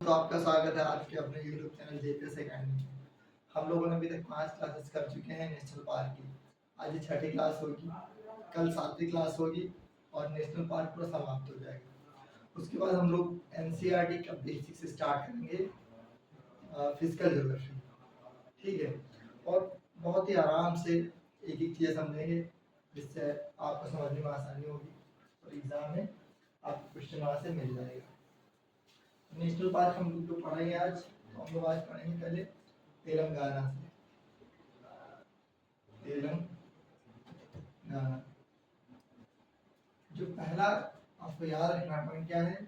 तो आपका स्वागत है आपके अपने यूट्यूब चैनल जेपीएस एकेडमी में। हम लोगों ने अभी तक 5 क्लासेस कर चुके हैं नेशनल पार्क की। आज 6ठी क्लास होगी, कल 7वीं क्लास होगी और नेशनल पार्क पूरा समाप्त हो जाएगा। उसके बाद हम लोग एनसीईआरटी का बेसिक से स्टार्ट करेंगे, फिजिकल ज्योग्राफी, ठीक है। और बहुत ही आराम से एक एक चीज़ समझेंगे जिससे आपको समझने में आसानी होगी और एग्जाम में आपको क्वेश्चन वहाँ से मिल जाएगा। नेशनल पार्क हम लोग जो पढ़ेंगे आज, तो हम लोग आज पढ़ेंगे पहले तेलंगाना से। तेलंगाना जो पहला आपको याद रखना पॉइंट क्या है,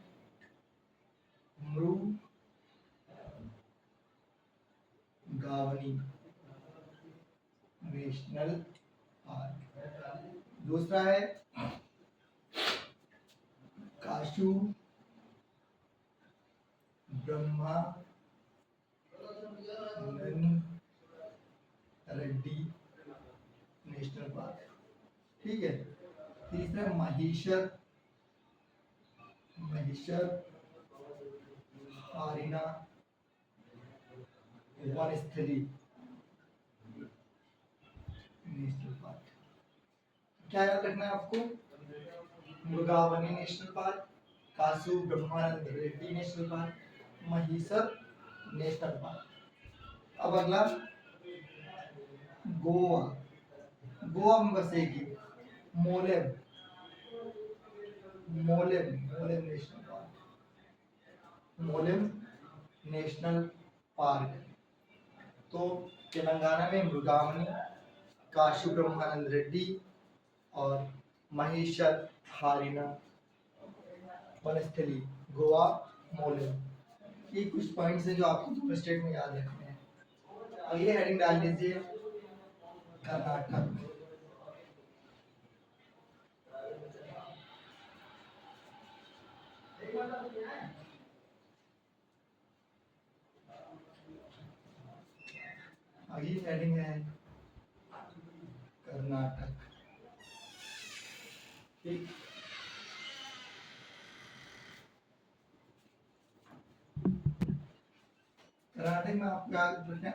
मृगावनी नेशनल पार्क। दूसरा है काशू ब्रह्मा रेड्डी नेशनल पार्क, ठीक है। तीसरा महिषर हारिना वनस्थली नेशनल पार्क। क्या याद रखना है आपको, Mrugavani national park, Kasu Brahmananda Reddy national park, महिषर नेशनल पार्क। अब अगला गोवा। गोवा में बस एक ही Mollem national park, Mollem national park. तो तेलंगाना में मृगावनी, काशू ब्रह्मानंद रेड्डी और महिषर हारिना वनस्थली, गोवा, मोलेम। ये कुछ पॉइंट्स हैं जो आपको दोनों स्टेट में याद रखने हैं। अगली हेडिंग डाल लीजिए कर्नाटक। अगली हेडिंग है कर्नाटक, ठीक। कर्नाटक में आपको याद रखना है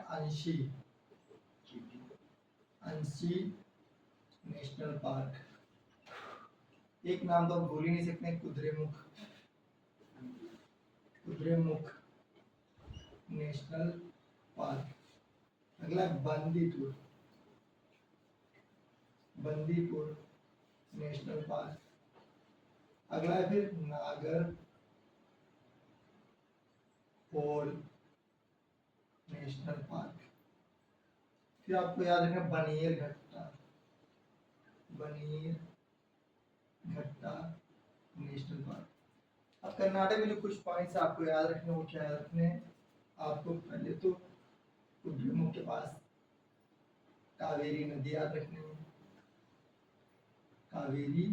अंशी नेशनल पार्क। एक नाम तो आप भूल ही नहीं सकते, कुद्रेमुख नेशनल पार्क। अगला बंदीपुर नेशनल पार्क। अगला है फिर नागरहोल नेशनल पार्क। फिर आपको याद रखना बनीर घट्टा नेशनल पार्क। अब कर्नाटक में जो कुछ पॉइंट्स आपको याद रखने, वो क्या याद रखने हैं आपको, पहले तो कुद्रेमुख के पास कावेरी नदी याद रखनी है, कावेरी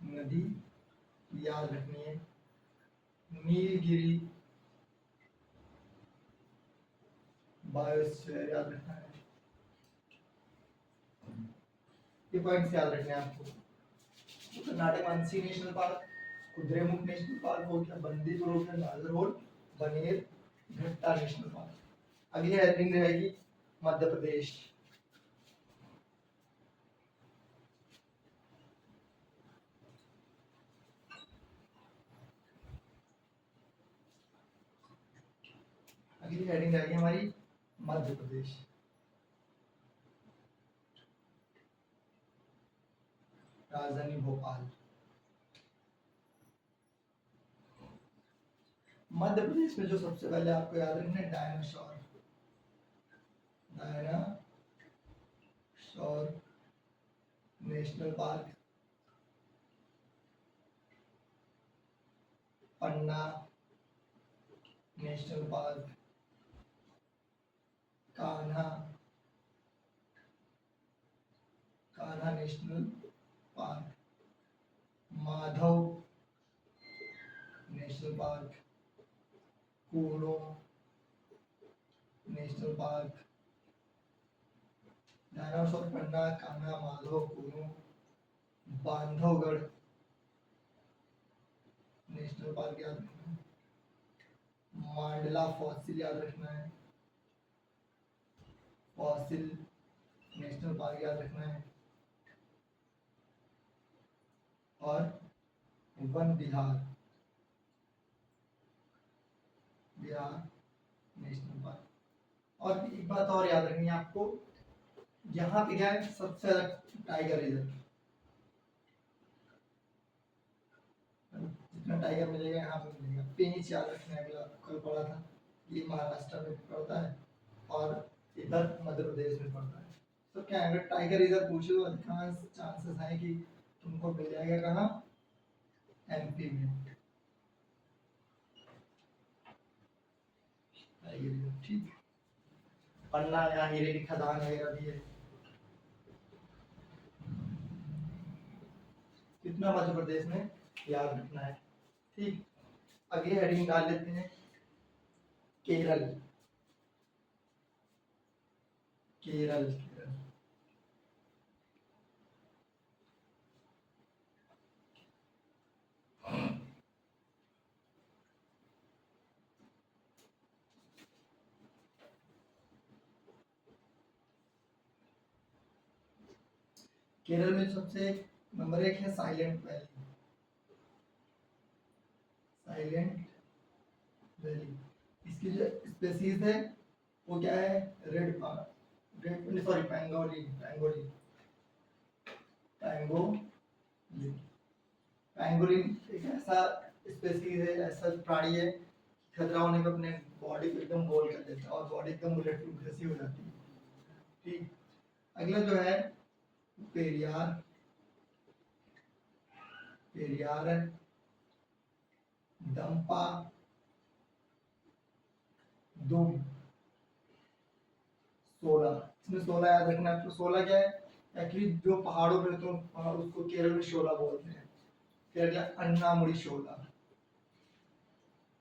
नदी याद रखनी है। नीलगिरी बायोस्फीयर याद रखना है। ये पॉइंट्स याद रखने हैं आपको। तो कर्नाटक अंशी national park, Kudremukh national park हो गया, बंदीपुर हो गया, नागरहोल, बनीर घट्टा नेशनल पार्क। अगली हेडिंग रहेगी मध्य प्रदेश। अगली हेडिंग रहेगी हमारी मध्य प्रदेश। राजधानी भोपाल। मध्य प्रदेश में जो सबसे पहले आपको याद रखना है dinosaur national park, Panna national park, Kanha national park, Madhav national park, Kuno national park. Dinosaur, Panna, Kanha, Madhav, Kuno, Bandhavgarh national park याद रखना। मांडला फॉसिल याद रखना है, फॉसिल नेशनल पार्क याद रखना है, और वन विहार, बिहार नेशनल पार्क। और एक बात और याद रखनी है आपको, यहाँ पे क्या है सबसे अलग टाइगर रिजर्व, जितना टाइगर मिलेगा यहाँ पे मिलेगा। पेंच याद रखना है, अगला कल पढ़ा था, ये महाराष्ट्र में पड़ता है और इधर मध्य प्रदेश में पड़ता है। तो क्या है, अगर टाइगर रिजर्व पूछे तो अधिकांश चांसेस है कि तुमको मिल जाएगा कहाँ, एमपी में टाइगर रिजर्व। ठीक, पन्ना यहाँ हीरे की खदान वगैरह भी है। कितना मध्य प्रदेश में याद रखना है। ठीक, अगली हेडिंग डाल लेते हैं, केरल। केरल, केरल केरल में सबसे नंबर 1 है साइलेंट वैली, साइलेंट वैली। इसकी जो स्पेसीज है वो क्या है, red red sorry pangolin, pangolin, pangolin. Pangolin एक ऐसा स्पेसीज है, ऐसा प्राणी है, खतरा होने पर अपने बॉडी को एकदम गोल कर देता है और बॉडी एकदम उलट पुलट जैसी हो जाती है। ठीक, अगला जो है पेरियार, पेरियार है, दंपा, दुम, 16। इसमें 16 याद रखना है। तो 16 क्या है, एक्चुअली जो पहाड़ों पे तो उसको केरल में शोला बोलते हैं। फिर अगला अन्नामुड़ी शोला,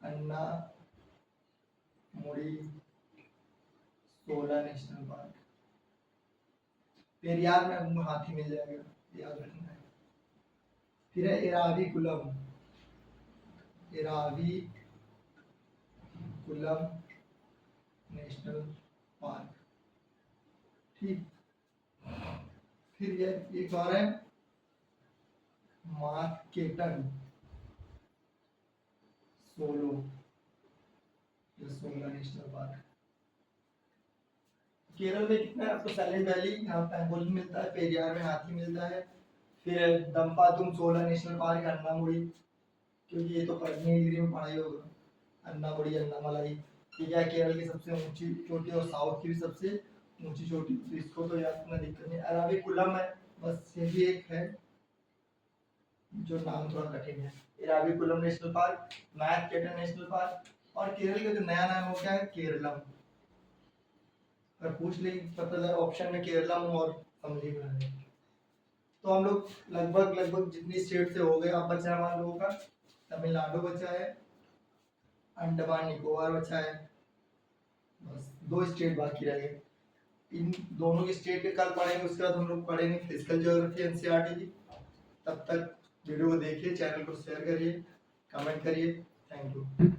अन्ना मुड़ी शोला नेशनल पार्क। पेरियार में आपको हाथी मिल जाएगा, याद रखना है। फिर है इरावी कुलम, इरावी कुलम नेशनल पार्क। ठीक, फिर ये एक और है मार्केटन सोलो, ये सोला नेशनल पार्क। केरल में कितना है आपको, साइलेंट वैली, यहाँ पैंगोलिन मिलता है, पेरियार में हाथी मिलता है, फिर दंपातुम सोला नेशनल पार्क, अन्नामुड़ी, क्योंकि ये तो नीलगिरी में पढ़ाई होगा, अन्नामुड़ी, अन्नामलाई। ठीक है, केरल की सबसे ऊंची चोटी और साउथ की भी सबसे ऊंची चोटी, तो इसको तो याद करना दिक्कत नहीं। अरावी कुलम है, बस ये भी एक है जो नाम थोड़ा कठिन है। Eravikulam national park, Mathikettan national park, और केरल का जो नया नाम हो गया है केरलम। अगर पूछ ले पता लगा ऑप्शन में केरलम और समझी में है। तो हम लोग लगभग जितनी स्टेट से हो गए, अब बचा हमारे लोगों का तमिलनाडु बचा है, अंडमान निकोबार बचा है, बस 2 स्टेट बाकी रह गए। इन दोनों की स्टेट के कल पढ़ेंगे, उसके बाद हम लोग पढ़ेंगे फिजिकल ज्योग्राफी एनसीईआरटी की। तब तक वीडियो को देखिए, चैनल को शेयर करिए, कमेंट करिए। Thank you.